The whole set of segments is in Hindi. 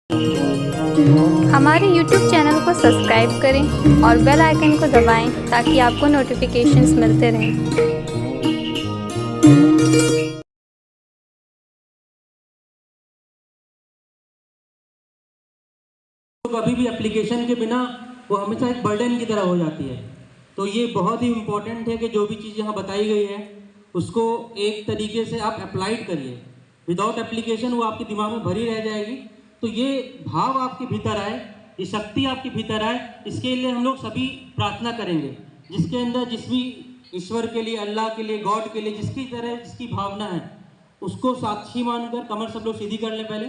हमारे YouTube चैनल को सब्सक्राइब करें और बेल आइकन को दबाएं ताकि आपको नोटिफिकेशंस मिलते रहें। तो कभी भी एप्लीकेशन के बिना वो हमेशा एक बर्डन की तरह हो जाती है। तो ये बहुत ही इम्पोर्टेंट है कि जो भी चीज़ यहाँ बताई गई है उसको एक तरीके से आप अप्लाइड करिए। विदाउट एप्लीकेशन वो आपके दिमाग में भरी रह जाएगी। तो ये भाव आपके भीतर आए, ये शक्ति आपके भीतर आए, इसके लिए हम लोग सभी प्रार्थना करेंगे। जिसके अंदर जिस भी ईश्वर के लिए, अल्लाह के लिए, गॉड के लिए जिसकी तरह जिसकी भावना है उसको साक्षी मानकर कमर सब लोग सीधी कर लें। पहले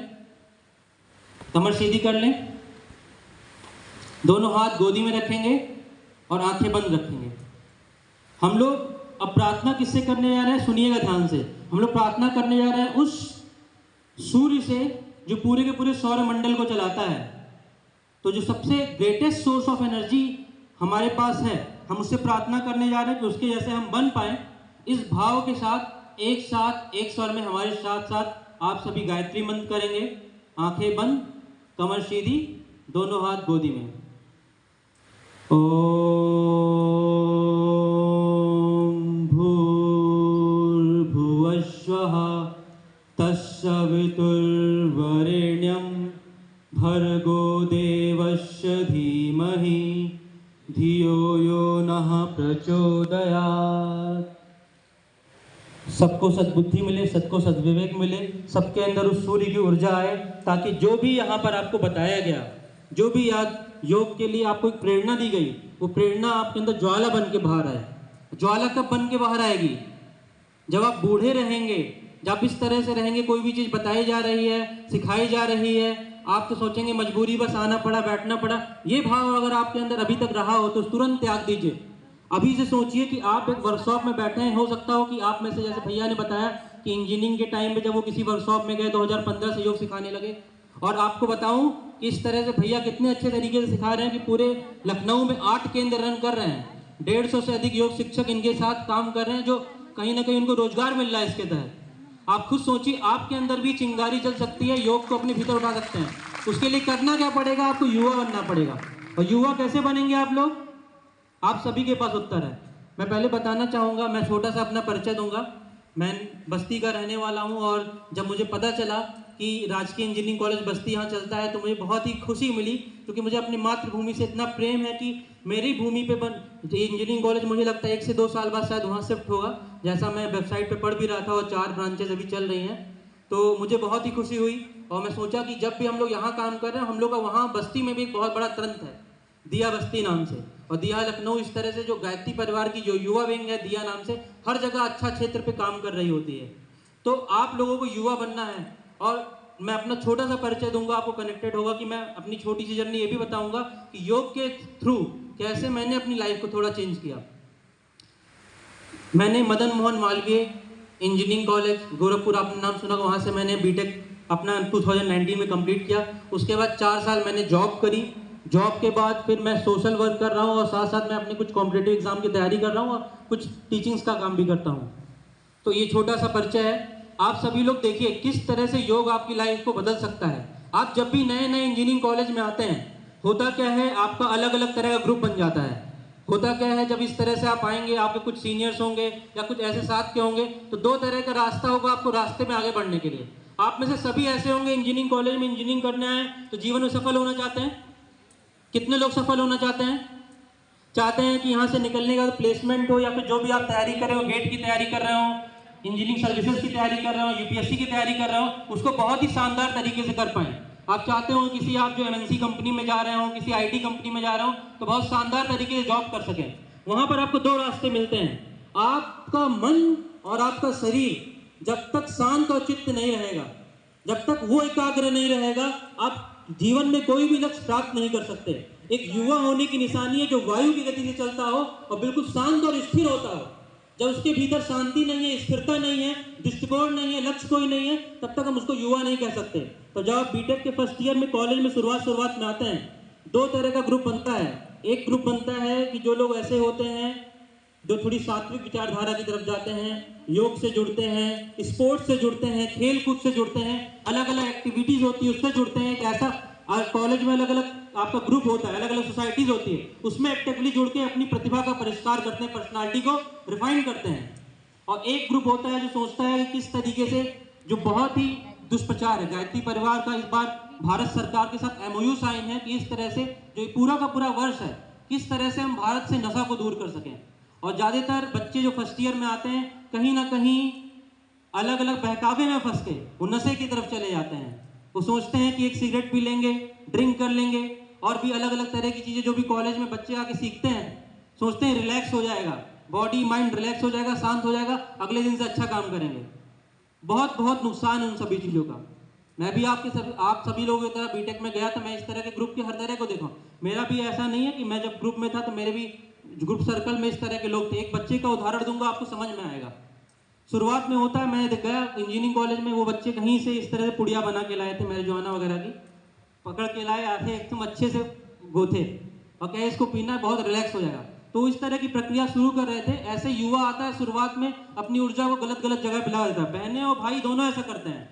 कमर सीधी कर लें, दोनों हाथ गोदी में रखेंगे और आंखें बंद रखेंगे। हम लोग अब प्रार्थना किससे करने जा रहे हैं, सुनिएगा ध्यान से। हम लोग प्रार्थना करने जा रहे हैं उस सूर्य से जो पूरे के पूरे सौर मंडल को चलाता है। तो जो सबसे ग्रेटेस्ट सोर्स ऑफ एनर्जी हमारे पास है, हम उससे प्रार्थना करने जा रहे हैं कि उसके जैसे हम बन पाए। इस भाव के साथ एक स्वर में हमारे साथ साथ आप सभी गायत्री मंत्र करेंगे। आंखें बंद, कमर सीधी, दोनों हाथ गोदी में। ओम भूर्भुवस्वः तत्सवितुर्वरेण्यं भर्गो देवस्य धीमहि धियो यो नः प्रचोदयात्। सबको सद्बुद्धि मिले, सबको सद्विवेक मिले, सबके अंदर उस सूर्य की ऊर्जा आए, ताकि जो भी यहाँ पर आपको बताया गया, जो भी आज योग के लिए आपको एक प्रेरणा दी गई, वो प्रेरणा आपके अंदर ज्वाला बन के बाहर आए। ज्वाला कब बन के बाहर आएगी? जब आप बूढ़े रहेंगे, जब इस तरह से रहेंगे, कोई भी चीज़ बताई जा रही है, सिखाई जा रही है, आप तो सोचेंगे मजबूरी, बस आना पड़ा, बैठना पड़ा। ये भाव अगर आपके अंदर अभी तक रहा हो तो तुरंत त्याग दीजिए। अभी से सोचिए कि आप एक वर्कशॉप में बैठे हैं। हो सकता हो कि आप में से, जैसे भैया ने बताया कि इंजीनियरिंग के टाइम पे जब वो किसी वर्कशॉप में गए 2015 से योग सिखाने लगे, और आपको बताऊं कि इस तरह से भैया कितने अच्छे तरीके से सिखा रहे हैं कि पूरे लखनऊ में 8 केंद्र रन कर रहे हैं। 150 से अधिक योग शिक्षक इनके साथ काम कर रहे हैं, जो कहीं ना कहीं उनको रोजगार मिल रहा है इसके तहत। आप खुद सोचिए, आपके अंदर भी चिंगारी चल सकती है, योग को अपने भीतर उठा सकते हैं। उसके लिए करना क्या पड़ेगा? आपको युवा बनना पड़ेगा। और युवा कैसे बनेंगे आप लोग? आप सभी के पास उत्तर है। मैं पहले बताना चाहूँगा, मैं छोटा सा अपना परिचय दूंगा। मैं बस्ती का रहने वाला हूँ, और जब मुझे पता चला कि राजकीय इंजीनियरिंग कॉलेज बस्ती यहाँ चलता है तो मुझे बहुत ही खुशी मिली, क्योंकि मुझे अपनी मातृभूमि से इतना प्रेम है कि मेरी भूमि पे इंजीनियरिंग कॉलेज मुझे लगता है 1 से 2 साल बाद शायद वहाँ शिफ्ट होगा, जैसा मैं वेबसाइट पे पढ़ भी रहा था, और 4 ब्रांचेज अभी चल रही हैं। तो मुझे बहुत ही खुशी हुई, और मैं सोचा कि जब भी हम लोग यहाँ काम कर रहे हैं, हम लोग का वहाँ बस्ती में भी एक बहुत बड़ा तंत्र है, दिया बस्ती नाम से। और दिया लखनऊ इस तरह से जो गायत्री परिवार की जो युवा विंग है दिया नाम से, हर जगह अच्छा क्षेत्र पे काम कर रही होती है। तो आप लोगों को युवा बनना है। और मैं अपना छोटा सा परिचय दूंगा, आपको कनेक्टेड होगा कि मैं अपनी छोटी सी जर्नी ये भी बताऊंगा कि योग के थ्रू कैसे मैंने अपनी लाइफ को थोड़ा चेंज किया। मैंने मदन मोहन मालवीय इंजीनियरिंग कॉलेज गोरखपुर, आपने नाम सुना, वहाँ से मैंने बीटेक अपना 2019 में कंप्लीट किया। उसके बाद 4 साल मैंने जॉब करी। जॉब के बाद फिर मैं सोशल वर्क कर रहा हूँ, और साथ साथ मैं अपने कुछ कॉम्पिटिटिव एग्जाम की तैयारी कर रहा हूँ, और कुछ टीचिंग्स का काम भी करता हूँ। तो ये छोटा सा परिचय है। आप सभी लोग देखिए किस तरह से योग आपकी लाइफ को बदल सकता है। आप जब भी नए नए इंजीनियरिंग कॉलेज में आते हैं, होता क्या है, आपका अलग अलग तरह का ग्रुप बन जाता है। होता क्या है, जब इस तरह से आप आएंगे, आपके कुछ सीनियर्स होंगे या कुछ ऐसे साथ के होंगे, तो 2 तरह का रास्ता होगा आपको रास्ते में आगे बढ़ने के लिए। आप में से सभी ऐसे होंगे, इंजीनियरिंग कॉलेज में इंजीनियरिंग करने आए तो जीवन में सफल होना चाहते हैं। कितने लोग सफल होना चाहते हैं? चाहते हैं कि यहाँ से निकलने का प्लेसमेंट हो, या फिर जो भी आप तैयारी कर रहे हो, गेट की तैयारी कर रहे हो, इंजीनियरिंग सर्विसेज की तैयारी कर रहे हो, यूपीएससी की तैयारी कर रहे हो, उसको बहुत ही शानदार तरीके से कर पाएं। आप चाहते हो किसी, आप जो एमएनसी कंपनी में जा रहे हो, किसी आईटी कंपनी में जा रहे हो, तो बहुत शानदार तरीके से जॉब कर सकें। वहाँ पर आपको 2 रास्ते मिलते हैं। आपका मन और आपका शरीर जब तक शांत और चित्त नहीं रहेगा, जब तक वो एकाग्र नहीं रहेगा, आप जीवन में कोई भी लक्ष्य प्राप्त नहीं कर सकते। एक युवा होने की निशानी है जो वायु की गति से चलता हो और बिल्कुल शांत और स्थिर होता हो। जब उसके भीतर शांति नहीं है, स्थिरता नहीं है, दृष्टिकोण नहीं है, लक्ष्य कोई नहीं है, तब तक हम उसको युवा नहीं कह सकते। तो जब आप बीटेक के फर्स्ट ईयर में कॉलेज में शुरुआत में आते हैं, 2 तरह का ग्रुप बनता है। एक ग्रुप बनता है कि जो लोग ऐसे होते हैं जो थोड़ी सात्विक विचारधारा की तरफ जाते हैं, योग से जुड़ते हैं, स्पोर्ट्स से जुड़ते हैं, खेल कूद से जुड़ते हैं, अलग अलग एक्टिविटीज होती है उससे जुड़ते हैं। एक ऐसा कॉलेज में अलग अलग आपका ग्रुप होता है, अलग अलग सोसाइटीज होती है, उसमें एक्टिवली जुड़ के अपनी प्रतिभा का परिष्कार करते हैं, पर्सनालिटी को रिफाइन करते हैं। और एक ग्रुप होता है जो सोचता है कि किस तरीके से, जो बहुत ही दुष्प्रचार है, गायत्री परिवार का इस बार भारत सरकार के साथ MOU साइन है कि इस तरह से जो पूरा का पूरा वर्ष है, किस तरह से हम भारत से नशा को दूर कर सकें। और ज़्यादातर बच्चे जो फर्स्ट ईयर में आते हैं, कहीं ना कहीं अलग अलग बहकावे में फंस के वो नशे की तरफ चले जाते हैं। वो सोचते हैं कि एक सिगरेट पी लेंगे, ड्रिंक कर लेंगे, और भी अलग अलग तरह की चीज़ें जो भी कॉलेज में बच्चे आके सीखते हैं, सोचते हैं रिलैक्स हो जाएगा, बॉडी माइंड रिलैक्स हो जाएगा, शांत हो जाएगा, अगले दिन से अच्छा काम करेंगे। बहुत बहुत नुकसान है उन सभी चीज़ों का। मैं भी आप सभी लोगों की तरह बीटेक में गया था, मैं इस तरह के ग्रुप के हर तरह को देखा। मेरा भी ऐसा नहीं है कि मैं जब ग्रुप में था तो मेरे भी ग्रुप सर्कल में इस तरह के लोग थे। एक बच्चे का उदाहरण दूंगा, आपको समझ में आएगा। शुरुआत में होता है, मैं गया इंजीनियरिंग कॉलेज में, वो बच्चे कहीं से इस तरह से पुड़िया बना के लाए थे, मैरिजुआना वगैरह की पकड़ के लाए, आते एकदम अच्छे से गोथे और कहे इसको पीना है, बहुत रिलैक्स हो जाएगा। तो इस तरह की प्रक्रिया शुरू कर रहे थे। ऐसे युवा आता है शुरुआत में अपनी ऊर्जा को गलत गलत जगह पिला देता है। बहनें और भाई दोनों ऐसा करते हैं।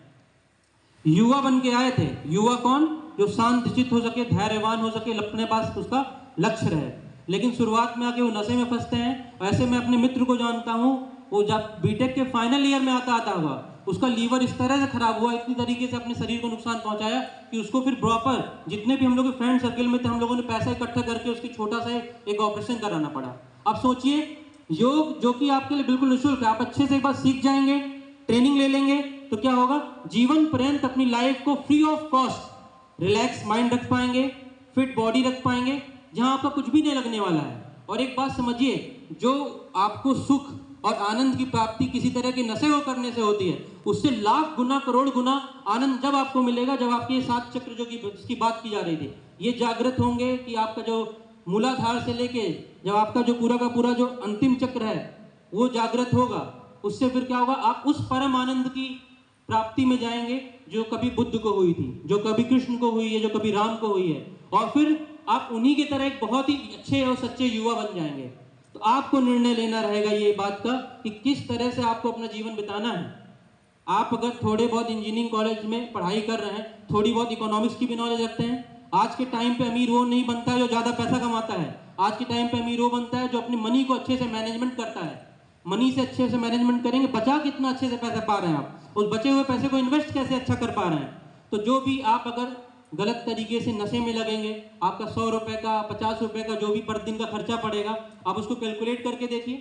युवा बन के आए थे। युवा कौन? जो शांतचित्त हो सके, धैर्यवान हो सके, अपने पास उसका लक्ष्य रहे। लेकिन शुरुआत में आके वो नशे में फंसते हैं। ऐसे मैं अपने मित्र को जानता हूँ, वो जब बीटेक के फाइनल ईयर में आता हुआ, उसका लीवर इस तरह से खराब हुआ, इतनी तरीके से अपने शरीर को नुकसान पहुंचाया कि उसको फिर प्रॉपर, जितने भी हम लोग फ्रेंड सर्कल में थे, हम लोगों ने पैसा इकट्ठा करके उसकी छोटा सा एक ऑपरेशन कराना पड़ा। अब सोचिए, योग जो कि आपके लिए बिल्कुल निःशुल्क है, आप अच्छे से एक बार सीख जाएंगे, ट्रेनिंग ले लेंगे, तो क्या होगा, जीवन पर्यंत अपनी लाइफ को free of cost relax mind रख पाएंगे, फिट बॉडी रख पाएंगे, जहां आपका कुछ भी नहीं लगने वाला है। और एक बात समझिए, जो आपको सुख और आनंद की प्राप्ति किसी तरह के नशे को करने से होती है, उससे लाख गुना करोड़ गुना आनंद जब आपको मिलेगा, जब आपके ये 7 चक्र जो की जिसकी बात की जा रही थी, ये जागृत होंगे कि आपका जो मूलाधार से लेके जब आपका जो पूरा का पूरा जो अंतिम चक्र है वो जागृत होगा। उससे फिर क्या होगा, आप उस परम आनंद की प्राप्ति में जाएंगे जो कभी बुद्ध को हुई थी, जो कभी कृष्ण को हुई है, जो कभी राम को हुई है। और फिर आप उन्हीं की तरह एक बहुत ही अच्छे और सच्चे युवा बन जाएंगे। तो आपको निर्णय लेना रहेगा ये बात का कि किस तरह से आपको अपना जीवन बिताना है। आप अगर थोड़े बहुत इंजीनियरिंग कॉलेज में पढ़ाई कर रहे हैं, थोड़ी बहुत इकोनॉमिक्स की भी नॉलेज रखते हैं, आज के टाइम पे अमीर वो नहीं बनता है जो ज़्यादा पैसा कमाता है। आज के टाइम पे अमीर वो बनता है जो अपनी मनी को अच्छे से मैनेजमेंट करता है। मनी से अच्छे से मैनेजमेंट करेंगे, बचा कितना अच्छे से पैसा पा रहे हैं आप, उस बचे हुए पैसे को इन्वेस्ट कैसे अच्छा कर पा रहे हैं। तो जो भी आप अगर गलत तरीके से नशे में लगेंगे, आपका 100 रुपए का, 50 रुपए का जो भी पर दिन का खर्चा पड़ेगा, आप उसको कैलकुलेट करके देखिए।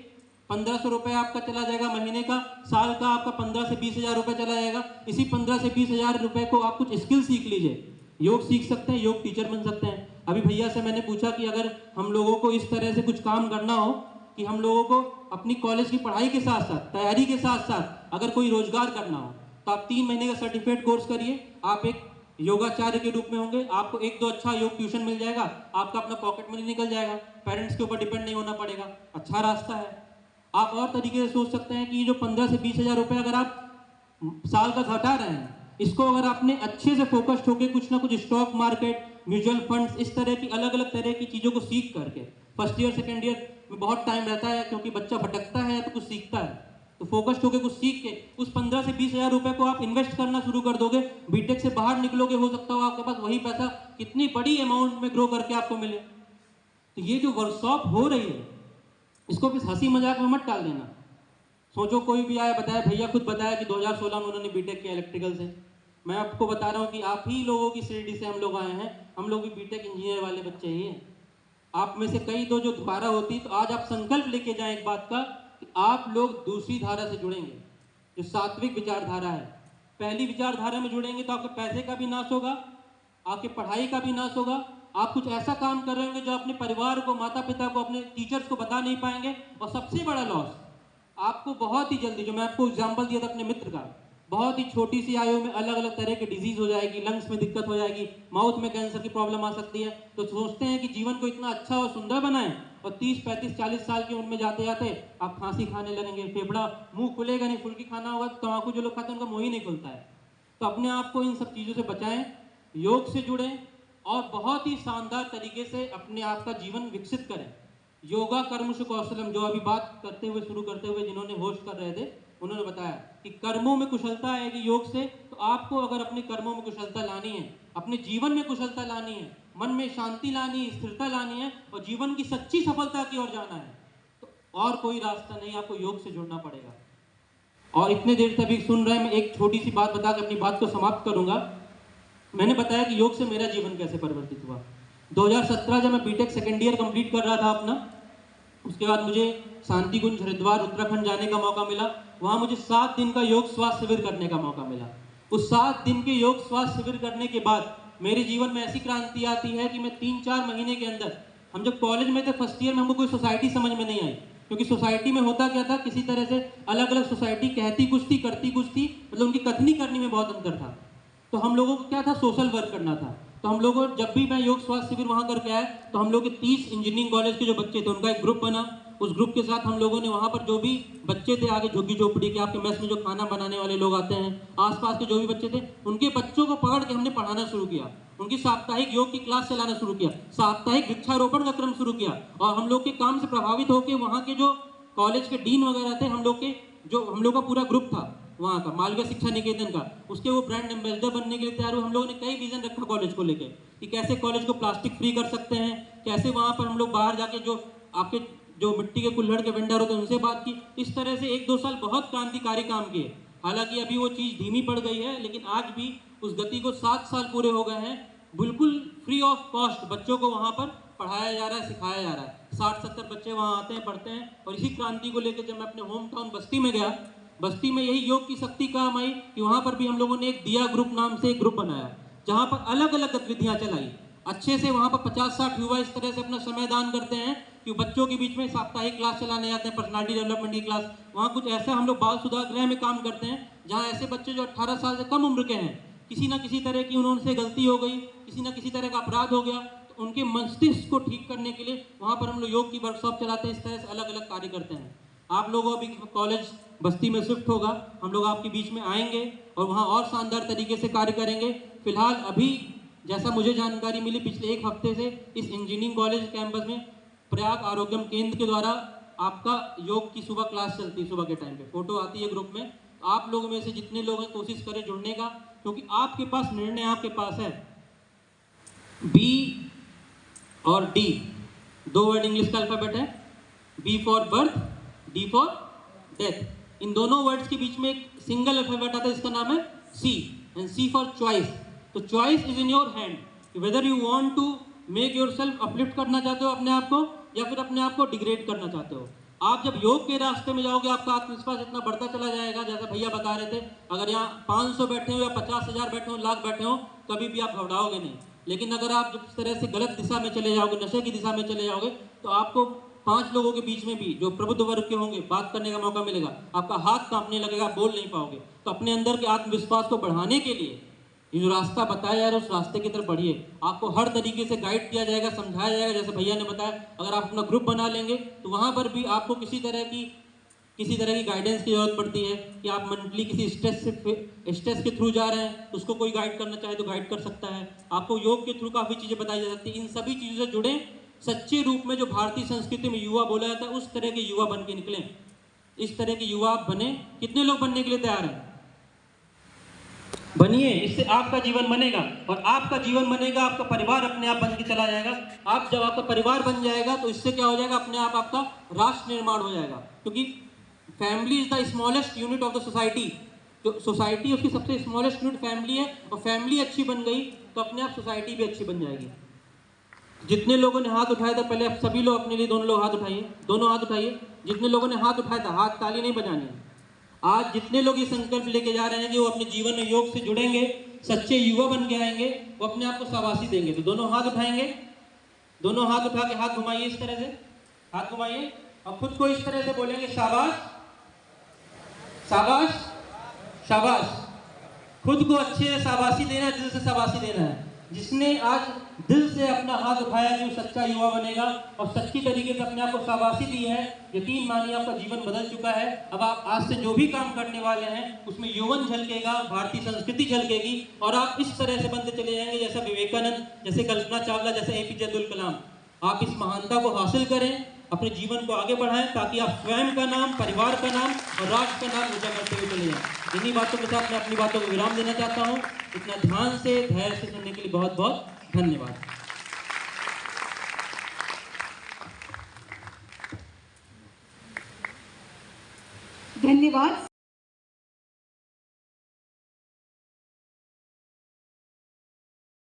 1500 रुपये आपका चला जाएगा महीने का, साल का आपका 15 से 20 हज़ार रुपये चला जाएगा। इसी 15 से 20 हज़ार रुपये को आप कुछ स्किल सीख लीजिए, योग सीख सकते हैं, योग टीचर बन सकते हैं। अभी भैया से मैंने पूछा कि अगर हम लोगों को इस तरह से कुछ काम करना हो कि हम लोगों को अपनी कॉलेज की पढ़ाई के साथ साथ, तैयारी के साथ साथ अगर कोई रोजगार करना हो, तो आप 3 महीने का सर्टिफिकेट कोर्स करिए, आप एक योगाचार्य के रूप में होंगे, आपको 1-2 अच्छा योग ट्यूशन मिल जाएगा, आपका अपना पॉकेट मनी निकल जाएगा, पेरेंट्स के ऊपर डिपेंड नहीं होना पड़ेगा, अच्छा रास्ता है। आप और तरीके से सोच सकते हैं कि जो 15 से 20 हज़ार रुपये अगर आप साल का घटा रहे हैं, इसको अगर आपने अच्छे से फोकस्ड होकर कुछ ना कुछ स्टॉक मार्केट, म्यूचुअल फंड्स, इस तरह की अलग अलग तरह की चीज़ों को सीख करके, फर्स्ट ईयर सेकेंड ईयर में बहुत टाइम रहता है क्योंकि बच्चा भटकता है तो कुछ सीखता है, तो फोकस्ड होकर कुछ सीख के उस 15 से 20 हज़ार रुपये को आप इन्वेस्ट करना शुरू कर दोगे, बीटेक से बाहर निकलोगे, हो सकता हो आपके पास वही पैसा कितनी बड़ी अमाउंट में ग्रो करके आपको मिले। तो ये जो वर्कशॉप हो रही है, इसको भी हंसी मजाक में मत डाल देना। सोचो कोई भी आया बताया, भैया खुद बताया कि 2016 में उन्होंने बीटेक किया इलेक्ट्रिकल से। मैं आपको बता रहा हूँ कि आप ही लोगों की शिरडी से हम लोग आए हैं, हम लोग भी बीटेक इंजीनियर वाले बच्चे ही हैं। आप में से कई तो जो धारा होती, तो आज आप संकल्प लेके जाएं एक बात का कि आप लोग दूसरी धारा से जुड़ेंगे, जो सात्विक विचारधारा है। पहली विचारधारा में जुड़ेंगे तो आपके पैसे का भी नाश होगा, आपकी पढ़ाई का भी नाश होगा, आप कुछ ऐसा काम कर रहे होंगे जो अपने परिवार को, माता पिता को, अपने टीचर्स को बता नहीं पाएंगे। और सबसे बड़ा लॉस आपको बहुत ही जल्दी, जो मैं आपको एग्जांपल दिया था अपने मित्र का, बहुत ही छोटी सी आयु में अलग अलग तरह की डिजीज हो जाएगी, लंग्स में दिक्कत हो जाएगी, माउथ में कैंसर की प्रॉब्लम आ सकती है। तो सोचते हैं कि जीवन को इतना अच्छा और सुंदर बनाएं, और 30, 35, 40 साल की उम्र में जाते जाते आप फांसी खाने लगेंगे, फेफड़ा मुंह खुलेगा नहीं, फुल्की खाना होगा तो तम्बाकू जो लोग खाते हैं उनका मुंह ही नहीं खुलता है। तो अपने आप को इन सब चीज़ों से बचाएं, योग से जुड़ें और बहुत ही शानदार तरीके से अपने आप का जीवन विकसित करें। योगा कर्मसु कौशलम, जो अभी बात करते हुए शुरू करते हुए जिन्होंने होस्ट कर रहे थे उन्होंने बताया कि कर्मों में कुशलता आएगी योग से। तो आपको अगर अपने कर्मों में कुशलता लानी है, अपने जीवन में कुशलता लानी है, मन में शांति लानी है, स्थिरता लानी है और जीवन की सच्ची सफलता की ओर जाना है, तो और कोई रास्ता नहीं, आपको योग से जुड़ना पड़ेगा। और इतने देर से अभी सुन रहे हैं, मैं एक छोटी सी बात बताकर अपनी बात को समाप्त करूंगा। मैंने बताया कि योग से मेरा जीवन कैसे परिवर्तित हुआ। 2017 जब मैं बीटेक सेकेंड ईयर कंप्लीट कर रहा था अपना, उसके बाद मुझे शांति कुंज हरिद्वार उत्तराखंड जाने का मौका मिला। वहाँ मुझे 7 दिन का योग स्वास्थ्य शिविर करने का मौका मिला। उस 7 दिन के योग स्वास्थ्य शिविर करने के बाद मेरे जीवन में ऐसी क्रांति आती है कि मैं 3-4 महीने के अंदर, हम जब कॉलेज में थे फर्स्ट ईयर में, हमको कोई सोसाइटी समझ में नहीं आई, क्योंकि सोसाइटी में होता क्या था, किसी तरह से अलग अलग सोसाइटी कहती कुछ थी करती कुछ थी, मतलब उनकी कथनी करनी में बहुत अंतर था। तो हम लोगों को क्या था, सोशल वर्क करना था। तो हम लोगों, जब भी मैं योग स्वास्थ्य शिविर वहाँ करके आया तो हम लोग के 30 इंजीनियरिंग कॉलेज के जो बच्चे थे उनका एक ग्रुप बना। उस ग्रुप के साथ हम लोगों ने वहाँ पर जो भी बच्चे थे आगे झुग्गी झोपड़ी के, आपके मेस में जो खाना बनाने वाले लोग आते हैं, आसपास के जो भी बच्चे थे, उनके बच्चों को पकड़ के हमने पढ़ाना शुरू किया। उनकी साप्ताहिक योग की क्लास चलाना शुरू किया, साप्ताहिक वृक्षारोपण का क्रम शुरू किया। और हम लोग के काम से प्रभावित होकर वहाँ के जो कॉलेज के डीन वगैरह थे, हम लोग का पूरा ग्रुप था वहाँ का, मालवीय शिक्षा निकेतन का, उसके वो ब्रांड एम्बेसडर बनने के लिए तैयार हुए। हम लोगों ने कई विजन रखा कॉलेज को लेके कि कैसे कॉलेज को प्लास्टिक फ्री कर सकते हैं, कैसे वहाँ पर हम लोग बाहर जाके जो आपके जो मिट्टी के कुल्हड़ के वेंडर होते हैं उनसे बात की। इस तरह से 1-2 साल बहुत क्रांतिकारी काम किए। हालांकि अभी वो चीज़ धीमी पड़ गई है, लेकिन आज भी उस गति को 7 साल पूरे हो गए हैं। बिल्कुल फ्री ऑफ कॉस्ट बच्चों को वहाँ पर पढ़ाया जा रहा है, सिखाया जा रहा है। 60-70 बच्चे वहाँ आते हैं, पढ़ते हैं। और इसी क्रांति को लेकर जब मैं अपने होम टाउन बस्ती में गया, बस्ती में यही योग की शक्ति काम आई कि वहाँ पर भी हम लोगों ने एक दिया ग्रुप नाम से एक ग्रुप बनाया, जहाँ पर अलग अलग गतिविधियाँ चलाई अच्छे से। वहाँ पर 50-60 युवा इस तरह से अपना समय दान करते हैं कि बच्चों के बीच में साप्ताहिक क्लास चलाने जाते हैं, पर्सनालिटी डेवलपमेंट की क्लास। वहाँ कुछ ऐसा हम लोग बाल सुधार गृह में काम करते हैं, जहाँ ऐसे बच्चे जो 18 साल से कम उम्र के हैं, किसी ना किसी तरह की उनसे गलती हो गई, किसी ना किसी तरह का अपराध हो गया, तो उनके मस्तिष्क को ठीक करने के लिए वहाँ पर हम लोग योग की वर्कशॉप चलाते हैं। इस तरह से अलग अलग कार्य करते हैं। आप लोगों अभी कॉलेज बस्ती में शिफ्ट होगा, हम लोग आपके बीच में आएंगे और वहाँ और शानदार तरीके से कार्य करेंगे। फिलहाल अभी जैसा मुझे जानकारी मिली पिछले 1 हफ्ते से इस इंजीनियरिंग कॉलेज कैंपस में प्रयाग आरोग्यम केंद्र के द्वारा आपका योग की सुबह क्लास चलती है, सुबह के टाइम पे फोटो आती है ग्रुप में। आप लोगों में से जितने लोग हैं कोशिश करें जुड़ने का, क्योंकि आपके पास निर्णय आपके पास है। बी और डी 2 वर्ड इंग्लिश का अल्फाबेट है, B for birth, D for death. इन दोनों वर्ड्स के बीच में एक सिंगल अल्फाबेट आता है, इसका नाम है C, and C for choice. तो choice is in your hand, whether you want to make yourself uplift करना चाहते हो अपने आप को, या फिर अपने आप को डिग्रेड करना चाहते हो। आप जब योग के रास्ते में जाओगे आपका आत्मविश्वास इतना बढ़ता चला जाएगा। जैसा भैया बता रहे थे, अगर यहाँ 500 बैठे हो या 50,000 बैठे हो, लाख बैठे हो, कभी भी आप घबराओगे नहीं। लेकिन अगर आप जब इस तरह से गलत दिशा में चले जाओगे, नशे की दिशा में चले जाओगे, तो आपको 5 लोगों के बीच में भी जो प्रबुद्ध वर्ग के होंगे बात करने का मौका मिलेगा, आपका हाथ कांपने लगेगा, बोल नहीं पाओगे। तो अपने अंदर के आत्मविश्वास को बढ़ाने के लिए ये जो रास्ता बताया जा रहा है उस रास्ते की तरफ बढ़िए। आपको हर तरीके से गाइड किया जाएगा, समझाया जाएगा। जैसे भैया ने बताया, अगर आप अपना ग्रुप बना लेंगे तो वहाँ पर भी आपको किसी तरह की गाइडेंस की जरूरत पड़ती है कि आप मेंटली किसी स्ट्रेस के थ्रू जा रहे हैं, उसको कोई गाइड करना चाहे तो गाइड कर सकता है। आपको योग के थ्रू काफ़ी चीज़ें बताई जा सकती हैं। इन सभी चीज़ों से जुड़े, सच्चे रूप में जो भारतीय संस्कृति में युवा बोला जाता है उस तरह के युवा बन के निकलें। इस तरह के युवा आप बने। कितने लोग बनने के लिए तैयार हैं? बनिए। इससे आपका जीवन बनेगा, और आपका जीवन बनेगा, आपका परिवार अपने आप बन के चला जाएगा। आप जब आपका परिवार बन जाएगा तो इससे क्या हो जाएगा, अपने आप आपका राष्ट्र निर्माण हो जाएगा। क्योंकि family is the smallest unit of the society. जो सोसाइटी उसकी सबसे स्मॉलेस्ट यूनिट फैमिली है, और फैमिली अच्छी बन गई तो अपने आप सोसाइटी भी अच्छी बन जाएगी। जितने लोगों ने हाथ उठाया था, पहले आप सभी लोग अपने लिए दोनों लोग हाथ उठाइए, दोनों हाथ उठाइए। जितने लोगों ने हाथ उठाया था, हाथ ताली नहीं बजानी है। आज जितने लोग ये संकल्प लेके जा रहे हैं कि वो अपने जीवन में योग से जुड़ेंगे, सच्चे युवा बन के आएंगे, वो अपने आप को शाबाशी देंगे। तो दोनों हाथ उठाएंगे, दोनों हाथ उठा के हाथ घुमाइए, इस तरह से हाथ घुमाइए, और खुद को इस तरह से बोलेंगे, शाबाश शाबाश शाबाश। खुद को अच्छे से शाबाशी देना है, दिल से शाबाशी देना है। जिसने आज दिल से अपना हाथ उठाया जो सच्चा युवा बनेगा, और सच्ची तरीके से अपने आप को शाबाशी दी है, यकीन मानिए आपका जीवन बदल चुका है। अब आप आज से जो भी काम करने वाले हैं उसमें यौवन झलकेगा, भारतीय संस्कृति झलकेगी, और आप इस तरह से बनते चले जाएंगे जैसे विवेकानंद, जैसे कल्पना चावला, जैसे APJ अब्दुल कलाम। आप इस महानता को हासिल करें, अपने जीवन को आगे बढ़ाएं, ताकि आप स्वयं का नाम, परिवार का नाम और राष्ट्र का नाम ऊंचा करते हुए चले जाएं। इन्हीं बातों के साथ मैं अपनी बातों को विराम देना चाहता हूँ। इतना ध्यान से, धैर्य से सुनने के लिए बहुत बहुत धन्यवाद। धन्यवाद।